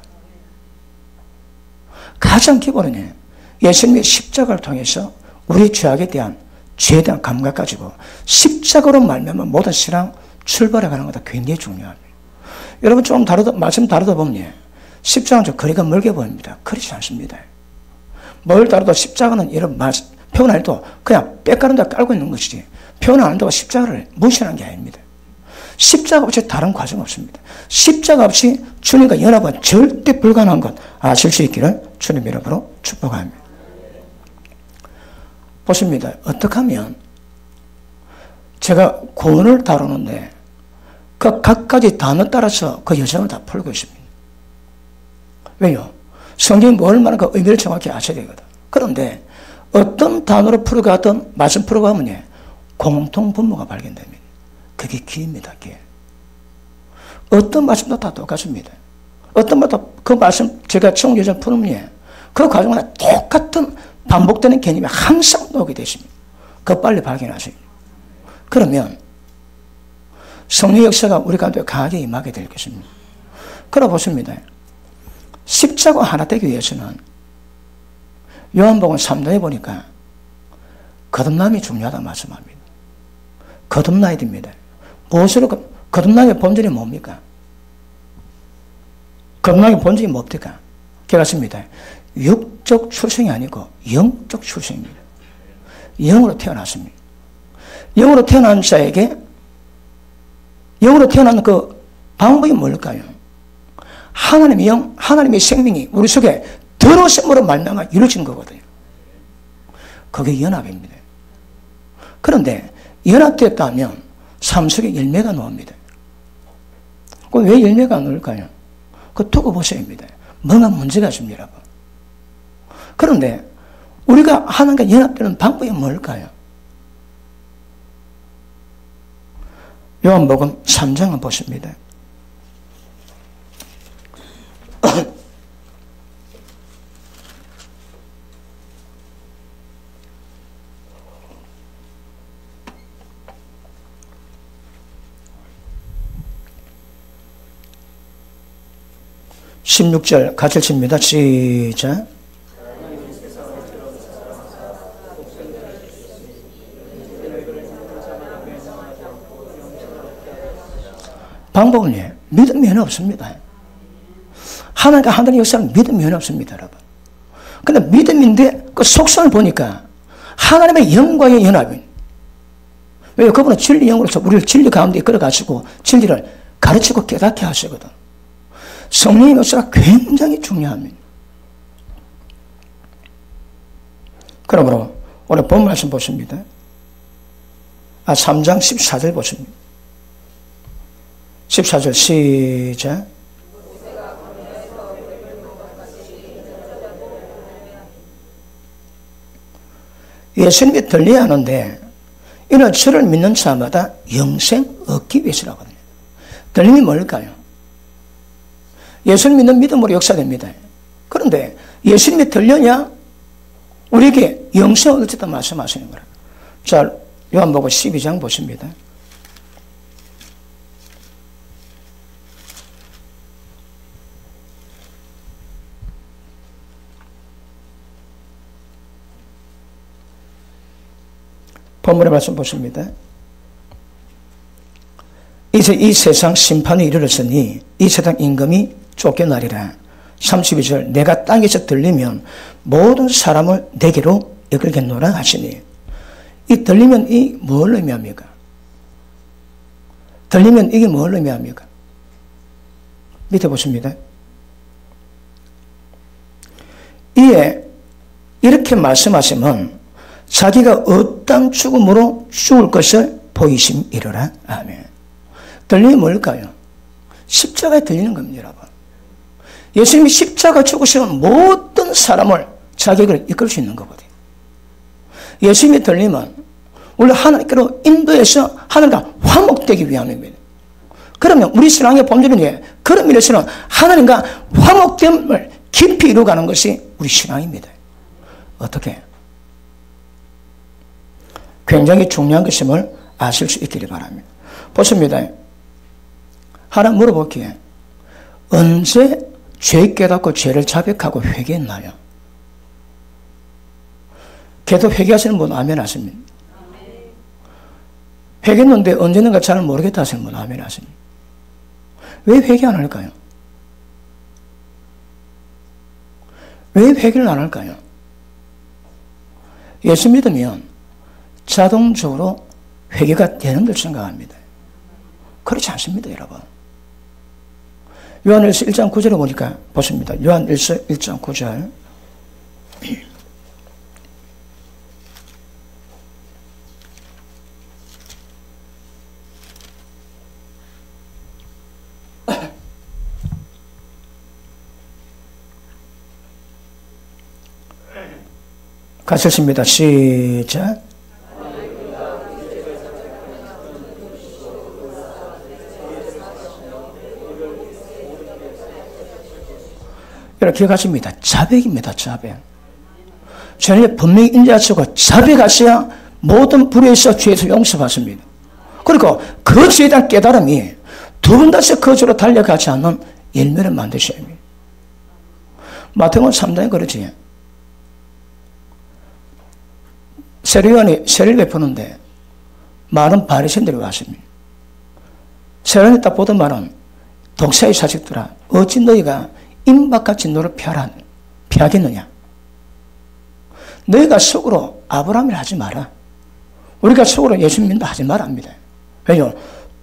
가장 기본은 예수님의 십자가를 통해서 우리 죄악에 대한 죄에 대한 감각 가지고 십자가로 말미암아 모든 신앙 출발해가는 것도 굉장히 중요합니다. 여러분 좀 말씀 다루다 보면 십자가는 좀 거리가 멀게 보입니다. 그렇지 않습니다. 뭘 다루도 십자가는 이런 표현 안 해도 그냥 빽가는 데 깔고 있는 것이지 표현 안 한다고 십자가를 무시하는 게 아닙니다. 십자가 없이 다른 과정 없습니다. 십자가 없이 주님과 연합은 절대 불가능한 것 아실 수 있기를 주님 이름으로 축복합니다. 보십니다. 어떻게 하면 제가 구원을 다루는데 그 각가지 단어 따라서 그 여정을 다 풀고 있습니다. 왜요? 성경이 뭘 말하는 그 의미를 정확히 아셔야 되거든. 그런데 어떤 단어로 풀어가든 말씀 풀어가면 공통 분모가 발견됩니다. 그게 기입니다. 기. 어떤 말씀도 다 똑같습니다. 어떤 말도 그 말씀 제가 청교전 푸는 그 과정마다 똑같은 반복되는 개념이 항상 나오게 되십니다. 그거 빨리 발견하세요. 그러면 성령 역사가 우리 가운데 강하게 임하게 될 것입니다. 그러 보십니다. 십자가 하나 되기 위해서는 요한복음 3장에 보니까 거듭남이 중요하다고 말씀합니다. 거듭나야 됩니다. 무엇으로 거듭남의 본질이 뭡니까? 거듭남의 본질이 뭡니까? 깨닫습니다. 육적 출생이 아니고 영적 출생입니다. 영으로 태어났습니다. 영으로 태어난 자에게 영으로 태어난 그 방법이 뭘까요? 하나님의 영, 하나님의 생명이 우리 속에 들어오심으로 말미암아 이루어진 거거든요. 그게 연합입니다. 그런데 연합됐다면 삶 속에 열매가 나옵니다. 그럼 왜 열매가 안 나올까요? 그거 두고 보셔야 합니다. 뭔가 문제가 있습니다, 여러분. 그런데 우리가 하나님과 연합되는 방법이 뭘까요? 요한복음 3장을 보십니다. 16절 같이 읽습니다. 시작. 방법은 믿음이 하나 없습니다. 하나님과 하나님의 역사는 믿음이 하나 없습니다, 여러분. 근데 믿음인데 그 속성을 보니까 하나님의 영과의 연합인. 왜요? 그분은 진리 영으로서 우리를 진리 가운데 이끌어가시고 진리를 가르치고 깨닫게 하시거든. 성령의 역사가 굉장히 중요합니다. 그러므로 오늘 본 말씀 보십니다. 3장 14절 보십니다. 14절 시작. 예수님이 들려야 하는데 이는 저를 믿는 자마다 영생 얻기 위해서라거든요. 들림이 뭘까요? 예수님 믿는 믿음으로 역사됩니다. 그런데 예수님이 들려냐? 우리에게 영생 얻을 다 말씀하시는 거라. 자, 요한복음 12장 보십니다. 본문의 말씀 보십니다. 이제 이 세상 심판이 이르렀으니 이 세상 임금이 쫓겨나리라. 32절 내가 땅에서 들리면 모든 사람을 내게로 이끌겠노라 하시니, 이 들리면 이 뭘 의미합니까? 들리면 이게 뭘 의미합니까? 밑에 보십니다. 이에 이렇게 말씀하시면 자기가 어떤 죽음으로 죽을 것을 보이심이로라. 아멘. 들림이 뭘까요? 십자가에 들리는 겁니다, 여러분. 예수님이 십자가 죽으시면 모든 사람을 자기를 이끌 수 있는 거거든요. 예수님이 들리면 원래 하나님께로 인도해서 하나님과 화목되기 위함입니다. 그러면 우리 신앙의 본질은 뭐예요? 그런 면에서는 하나님과 화목됨을 깊이 이루어가는 것이 우리 신앙입니다. 어떻게? 굉장히 중요한 것임을 아실 수 있기를 바랍니다. 보십니다. 하나 물어볼게요. 언제 죄 깨닫고 죄를 자백하고 회개했나요? 걔도 회개하시는 분 아멘 하십니다. 회개했는데 언제는가 잘 모르겠다 하시는 분 아멘 하십니다. 왜 회개 안 할까요? 왜 회개를 안 할까요? 예수 믿으면 자동적으로 회개가 되는 걸 생각합니다. 그렇지 않습니다, 여러분. 요한일서 1장 9절에 보니까 보십니다. 요한일서 1장 9절. 같이 읽습니다. 시작. 여러분 기억하십니다. 자백입니다. 자백. 죄를 분명히 인지하시고 자백하셔야 모든 불의에서 죄에서 용서받습니다. 그리고 그 죄에 대한 깨달음이 두 번 다시 그 죄로 달려가지 않는 열매를 만드셔야 합니다. 마태복음 3장에 그러지. 세례요한이 세례를 베푸는데 많은 바리새인들이 왔습니다. 세례요한이 딱 보던 말은 독사의 자식들아 어찌 너희가 임박과 진노를 피하겠느냐? 너희가 속으로 아브라함을 하지 마라. 우리가 속으로 예수 믿는다 하지 말랍니다. 왜요?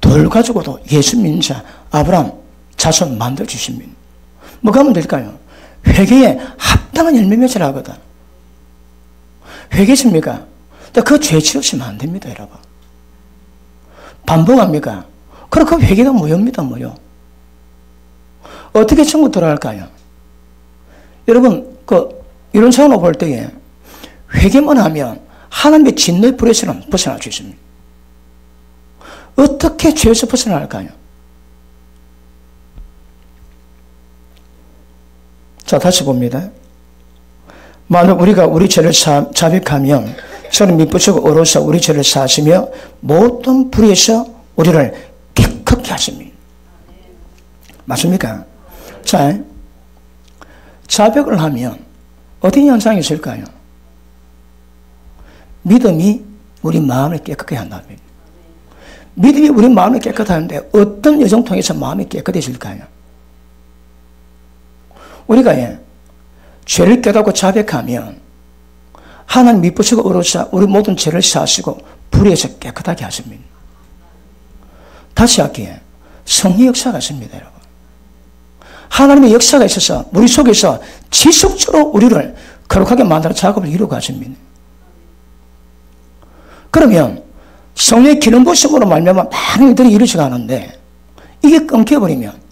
돌 가지고도 예수 믿는 자 아브라함 자손 만들어주십니다. 뭐가 하면 될까요? 회개에 합당한 열매 맺으라 하거든. 회개십니까? 그 죄 치우시면 안 됩니다, 여러분. 반복합니까? 그럼 그 회개가 무효입니다, 무효. 어떻게 천국 들어갈까요? 여러분, 이런 차원으로 볼 때에 회개만 하면 하나님의 진노의 불에서는 벗어날 수 있습니다. 어떻게 죄에서 벗어날까요? 자, 다시 봅니다. 만약 우리가 우리 죄를 자백하면 저는 밑부치고 어로서 우리 죄를 사하시며 모든 불의에서 우리를 깨끗게 하십니다. 맞습니까? 자, 자백을 하면 어떤 현상이 있을까요? 믿음이 우리 마음을 깨끗게 한답니다. 믿음이 우리 마음을 깨끗하는데 어떤 여정 통해서 마음이 깨끗해질까요? 우리가 죄를 깨닫고 자백하면 하나님 밑부시고 어루사 우리 모든 죄를 사하시고 불의에서 깨끗하게 하십니다. 다시 할게요. 성령 역사가 있습니다, 여러분. 하나님의 역사가 있어서 우리 속에서 지속적으로 우리를 거룩하게 만드는 작업을 이루고 가십니다. 그러면 성령의 기름 부심으로 말미암아 많은 일들이 이루어져 가는데 이게 끊겨버리면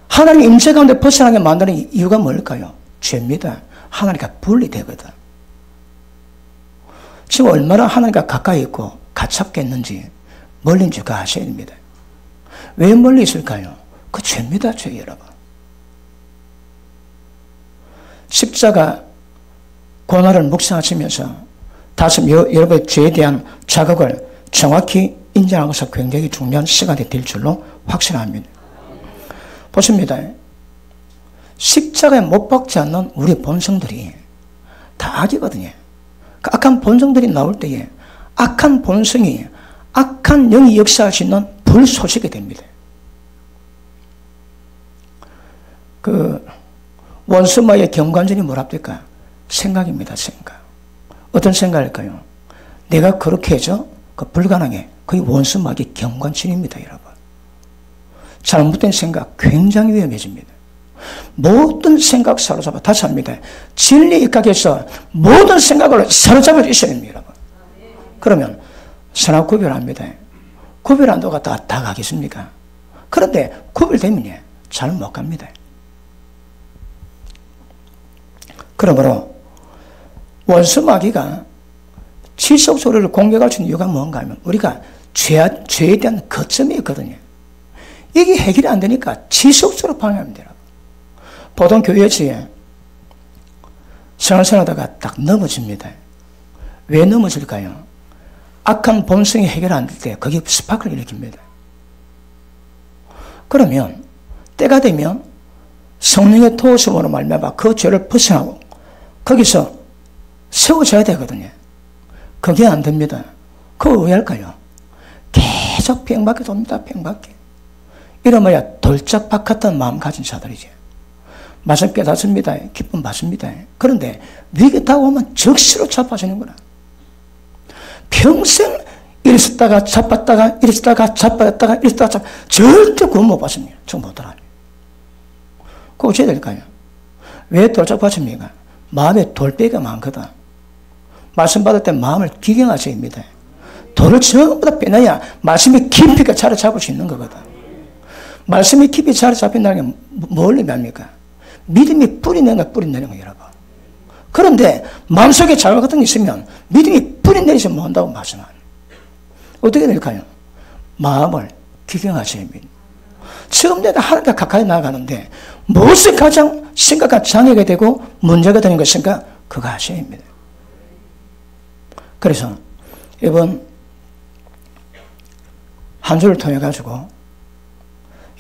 하나님의 임재 가운데 벗어나게 만드는 이유가 뭘까요? 죄입니다. 하나님과 분리되거든. 지금 얼마나 하나님과 가까이 있고 가깝겠는지 멀리인지 그 아셔야 됩니다. 왜 멀리 있을까요? 그 죄입니다, 죄 여러분. 십자가 고난을 묵상하시면서 다시 여러분의 죄에 대한 자각을 정확히 인정하는 것은 굉장히 중요한 시간이 될 줄로 확신합니다. 보십니다. 십자가에 못 박지 않는 우리 본성들이 다 악이거든요. 그 악한 본성들이 나올 때에 악한 본성이 악한 영이 역사할 수 있는 불소식이 됩니다. 원수마의 경관전이 뭐랍니까? 생각입니다, 생각. 어떤 생각일까요? 내가 그렇게 해서 불가능해. 그게 원수마의 경관전입니다, 여러분. 잘못된 생각 굉장히 위험해집니다. 모든 생각 사로잡아 다시 합니다. 진리에 입각해서 모든 생각을 사로잡아 주셔야 됩니다, 여러분. 그러면 선악 구별합니다. 구별한다고 다 가겠습니까? 그런데 구별되면 잘 못 갑니다. 그러므로 원수마귀가 지속적으로 우리를 공격할 수 있는 이유가 뭔가 하면 우리가 죄에 대한 거점이 있거든요. 이게 해결이 안 되니까 지속적으로 방해합니다. 보통 교회에 생활하다가 딱 넘어집니다. 왜 넘어질까요? 악한 본성이 해결 안 될 때 거기에 스파크를 일으킵니다. 그러면 때가 되면 성령의 도우심으로 말미암아 그 죄를 벗어나고 거기서 세워져야 되거든요. 그게 안 됩니다. 그거 왜 할까요? 계속 팽밖에 돕니다. 팽밖에. 이러면 돌짝박 같은 마음 가진 자들이죠. 말씀 깨닫습니다. 기쁨 받습니다. 그런데 위기 다가오면 적시로 자빠지는구나. 평생 이랬다가 자빴다가 이랬다가 자빠졌다가 이랬다가 자빠 절대 구원 못 받습니다. 저 못하라니. 그거 어찌해야 될까요? 왜 돌짝받습니까? 마음에 돌빼기가 많거든. 말씀 받을 때 마음을 기경하셔야 합니다. 돌을 전부 다 빼내야 말씀이 깊이가 자리 잡을 수 있는 거거든. 말씀이 깊이 자리 잡힌다는 게 뭘 의미합니까? 믿음이 뿌리 내는 거 뿌리 내는 거 여러분. 그런데 마음속에 자각 같은 게 있으면 믿음이 뿌리 내리지 못한다고 말씀합니다. 어떻게 될까요? 마음을 기경하셔야 합니다. 처음 내가 하나님과 가까이 나아가는데 무엇이 가장 심각한 장애가 되고 문제가 되는 것인가? 그거 하셔야 합니다. 그래서 이번 한 주를 통해 가지고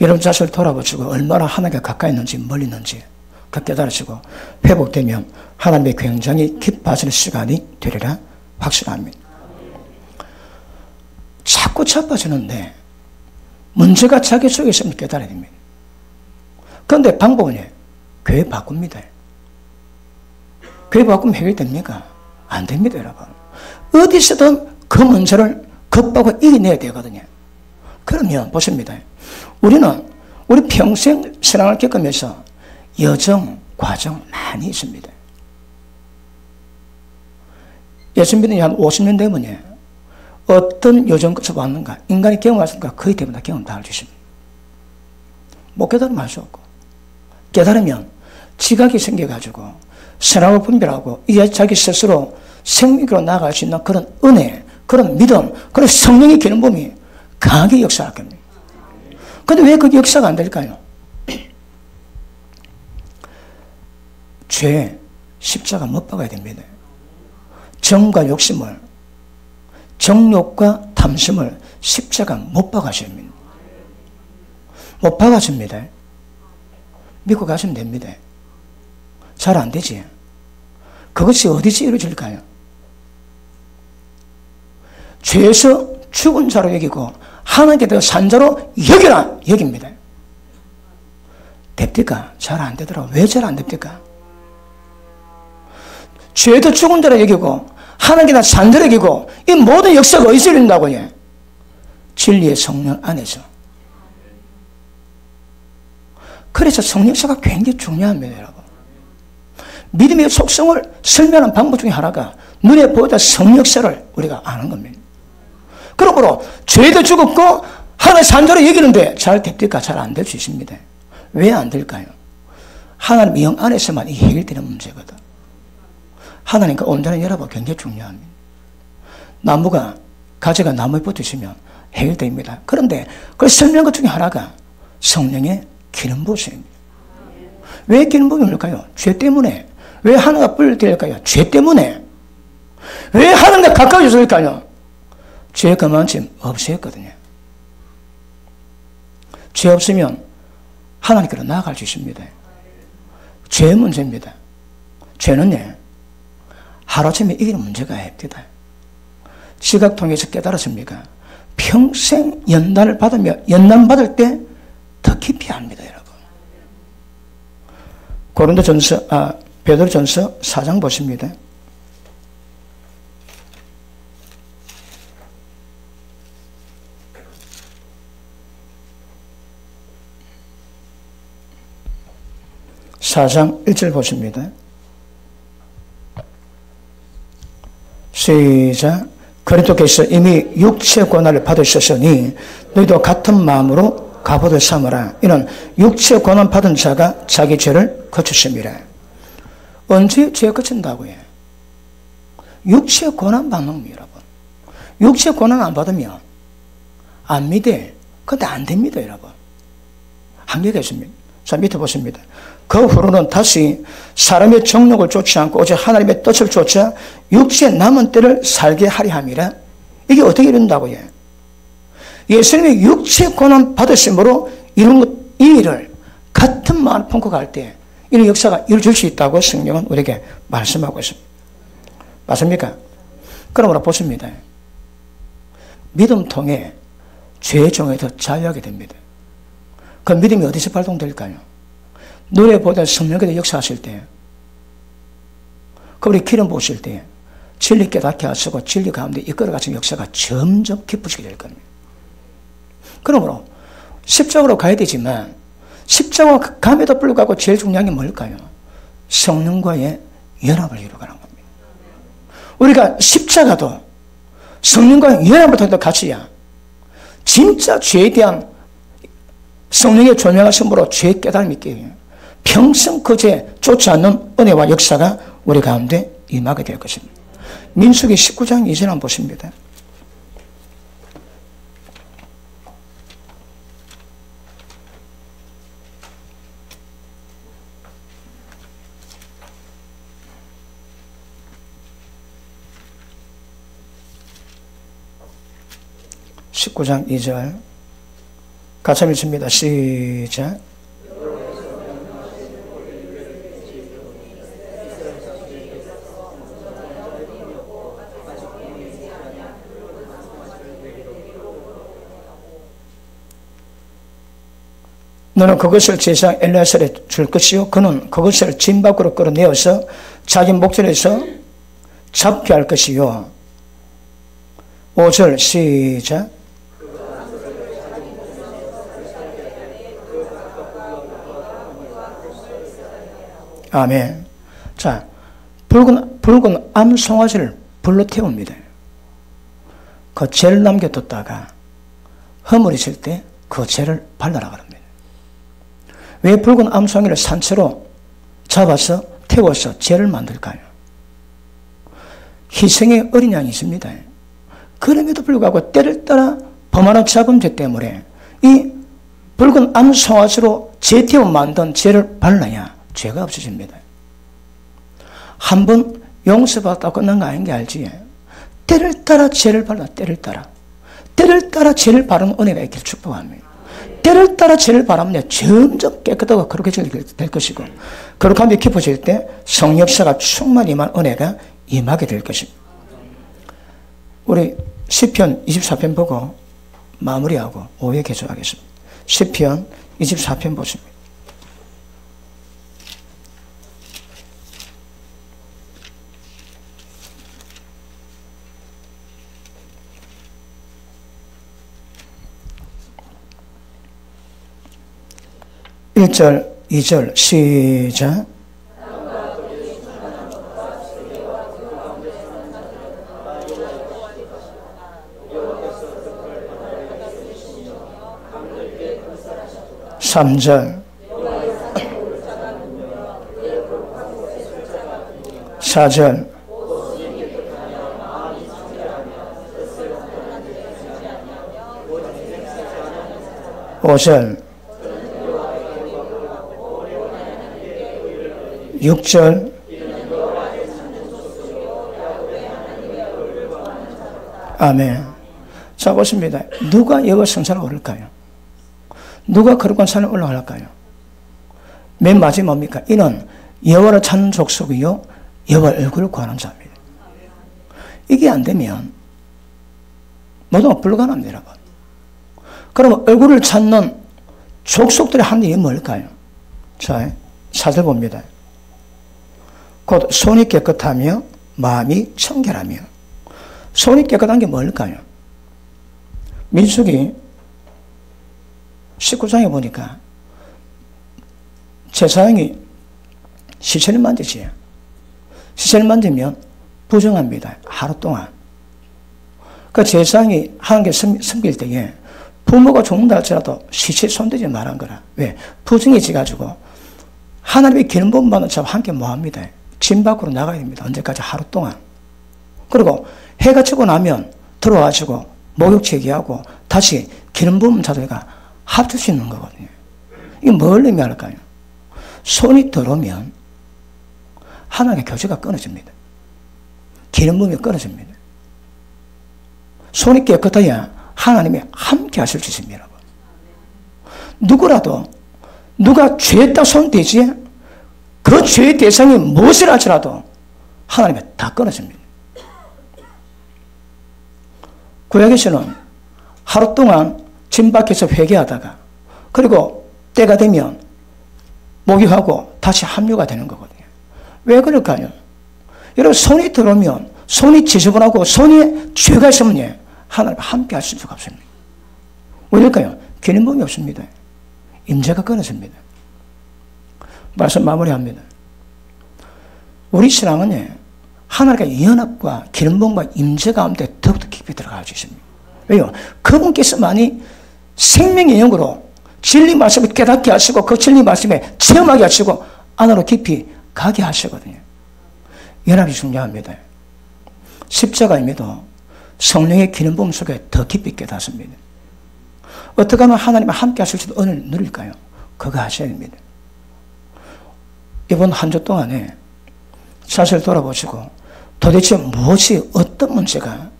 여러분 자신을 돌아보시고 얼마나 하나님과 가까이 있는지 멀리 있는지 그 깨달으시고 회복되면 하나님의 굉장히 기뻐하시는 시간이 되리라 확신합니다. 자꾸 자빠지는데 문제가 자기 속에 있으면 깨달아야 됩니다. 그런데 방법은 교회 바꿉니다. 교회 바꾸면 해결됩니까? 안 됩니다, 여러분. 어디서든 그 문제를 극복하고 이겨내야 되거든요. 그러면 보십니다. 우리는 우리 평생 신앙을 겪으면서 여정, 과정 많이 있습니다. 예수 믿는 지 한 50년 되면 어떤 여정 끝을 왔는가, 인간이 경험했습니까? 거의 대부분 다 경험 다 할 수 있습니다. 못 깨달으면 할 수 없고, 깨달으면 지각이 생겨가지고 선악을 분별하고 이제 자기 스스로 생명으로 나아갈 수 있는 그런 은혜, 그런 믿음, 그런 성령의 기름 부음이 강하게 역사할 겁니다. 그런데 왜 그게 역사가 안 될까요? 죄, 십자가 못 박아야 됩니다. 정과 욕심을, 정욕과 탐심을 십자가 못 박아셔야 합니다. 못 박아줍니다. 믿고 가시면 됩니다. 잘 안 되지. 그것이 어디서 이루어질까요? 죄에서 죽은 자로 여기고 하나님께 더 산자로 여기라 여깁니다. 됩니까? 잘 안 되더라고. 왜 잘 안 됩니까? 죄도 죽은 자로 여기고 하나님께 더 산자로 여기고 이 모든 역사가 어디서 일어난다고요? 진리의 성령 안에서. 그래서 성령사가 굉장히 중요합니다, 여러분. 믿음의 속성을 설명하는 방법 중에 하나가 눈에 보이다 성령사를 우리가 아는 겁니다. 그러므로 죄도 죽었고 하나님의 산자로 여기는데 잘 됩니까? 잘 안 될 수 있습니다. 왜 안 될까요? 하나님의 영 안에서만 이 해결되는 문제거든. 하나님과 온전한 연합은 굉장히 중요합니다. 나무가, 가지가 나무에 붙으시면 해결됩니다. 그런데 그 설명한 것 중에 하나가 성령의 기름 부으심입니다. 왜 기름 부음일까요? 죄 때문에. 왜 하나가 뿔들일까요? 죄 때문에. 왜 하나님과 가까워졌을까요? 죄 그만큼 없었거든요. 죄 없으면 하나님께로 나아갈 수 있습니다. 죄의 문제입니다. 죄는요, 하루아침에 이기는 문제가 아닙니다. 지각 통해서 깨달았습니까? 평생 연단을 받으며 연단 받을 때 더 깊이 합니다, 여러분. 베드로전서 4장 보십니다. (4장 1절) 보십니다. 시작. 그리스도께서 이미 육체 고난을 받으셨으니 너희도 같은 마음으로 갑옷을 삼으라. 이는 육체 고난 받은 자가 자기 죄를 거쳤습니다. 언제 죄 거친다고요? 육체 고난 받는 겁니다, 여러분. 육체 고난 안 받으면 안 믿어. 근데 안 됩니다, 여러분. 한계가 있습니다. 자, 밑에 보십니다. 그 후로는 다시 사람의 정욕을 쫓지 않고 오직 하나님의 뜻을 쫓아 육체의 남은 때를 살게 하려 함이라. 이게 어떻게 이룬다고요? 예수님이 육체 고난 받으심으로 이런 것, 이 일을 같은 마음을 품고 갈 때 이런 역사가 이루어질 수 있다고 성경은 우리에게 말씀하고 있습니다. 맞습니까? 그러므로 보십니다. 믿음 통해 죄의 종에서 자유하게 됩니다. 그 믿음이 어디서 발동될까요? 눈에 보다 성령께서 역사하실 때, 그 우리 기름 부으실 때 진리 깨닫게 하시고 진리 가운데 이끌어가신 역사가 점점 깊어지게 될 겁니다. 그러므로 십자가로 가야 되지만 십자가 감에도 불구하고 제일 중요한 게 뭘까요? 성령과의 연합을 이루어가는 겁니다. 우리가 십자가도 성령과의 연합을 통해서 같이야 진짜 죄에 대한 성령의 조명하심으로 죄의 깨달음이 있게 해요. 평생 그 죄 쫓지 않는 은혜와 역사가 우리 가운데 임하게 될 것입니다. 민수기 19장 2절 한번 보십니다. (19장 2절) 같이 한번 읽습니다. 시작. 너는 그것을 제사장 엘리아살에 줄 것이요 그는 그것을 진 밖으로 끌어내어서 자기 목전에서 잡게 할 것이요. 5절 시작. 아멘. 자, 붉은 암송아지를 불로 태웁니다. 그 죄를 남겨뒀다가 허물이질 때 그 죄를 발라라 그럽니다. 왜 붉은 암송이를 산채로 잡아서 태워서 죄를 만들까요? 희생의 어린 양이 있습니다. 그럼에도 불구하고 때를 따라 범하는 잡음죄 때문에 이 붉은 암송아지로 죄 태워 만든 죄를 발라야 죄가 없어집니다. 한 번 용서받았다고 끝난 거 아닌 게 알지? 때를 따라 죄를 발라, 때를 따라. 때를 따라 죄를 바르는 은혜가 있기를 축복합니다. 때를 따라 죄를 바르면 점점 깨끗하고 거룩해지게 될 것이고, 거룩함이 깊어질 때 성령 역사가 충만히 임한 은혜가 임하게 될 것입니다. 우리 시편 24편 보고 마무리하고 오후에 개조하겠습니다. 시편 24편 보십니다. 1절, 2절 시작. 삼 절, 4절, 5절, 6절, 아멘. 자, 보십니다. 누가 여호와 성산에 오를까요? 누가 거룩한 산에 올라갈까요? 맨 마지막 뭡니까? 이는 여호와를 찾는 족속이요 여호와 얼굴을 구하는 자입니다. 이게 안 되면 모든 건 불가능합니다, 여러분. 그럼 얼굴을 찾는 족속들의 하는 일이 뭘까요? 자, 4절 봅니다. 곧 손이 깨끗하며 마음이 청결하며. 손이 깨끗한 게 뭘까요? 민수기 19장에 보니까 제사장이 시체를 만지지. 시체를 만지면 부정합니다. 하루 동안. 그 제사장이 하나님께 섬길 때에 부모가 죽는다 할지라도 시체에 손대지 말한 거라. 왜? 부정해져가지고 하나님의 기름 부음 받는 자와 함께 뭐합니다? 진 밖으로 나가야 됩니다. 언제까지? 하루 동안. 그리고 해가 지고 나면 들어와가지고 목욕 제기하고 다시 기름 부음 자들과 합칠 수 있는 거거든요. 이게 뭘 의미할까요? 손이 더러우면 하나님의 교제가 끊어집니다. 기름 부음이 끊어집니다. 손이 깨끗해야 하나님이 함께 하실 수 있습니다. 누구라도 누가 죄에다 손대지 그 죄의 대상이 무엇이라 할지라도 하나님이 다 끊어집니다. 구약에서는 하루 동안 진 밖에서 회개하다가 그리고 때가 되면 목욕하고 다시 합류가 되는 거거든요. 왜 그럴까요? 여러분, 손이 들어오면 손이 지저분하고 손에 죄가 있으면 하나님 함께 하실 수가 없습니다. 왜 그럴까요? 기름 부음이 없습니다. 임재가 끊어집니다. 말씀 마무리합니다. 우리 신앙은 하나님과 연합과 기름 부음과 임재 가운데 더욱더 깊이 들어갈 수 있습니다. 왜요? 그분께서만이 생명의 영으로 진리 말씀을 깨닫게 하시고 그 진리 말씀에 체험하게 하시고 안으로 깊이 가게 하시거든요. 연합이 중요합니다. 십자가임에도 성령의 기름 부음 속에 더 깊이 깨닫습니다. 어떻게 하면 하나님과 함께 하실 수 있는 은혜를 누릴까요? 그거 하셔야 됩니다. 이번 한 주 동안에 자신을 돌아보시고 도대체 무엇이 어떤 문제가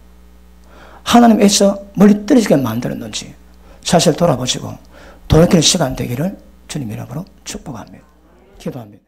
하나님에서 멀리 떨어지게 만들었는지 자신을 돌아보시고 돌이킬 시간 되기를 주님 이름으로 축복합니다. 기도합니다.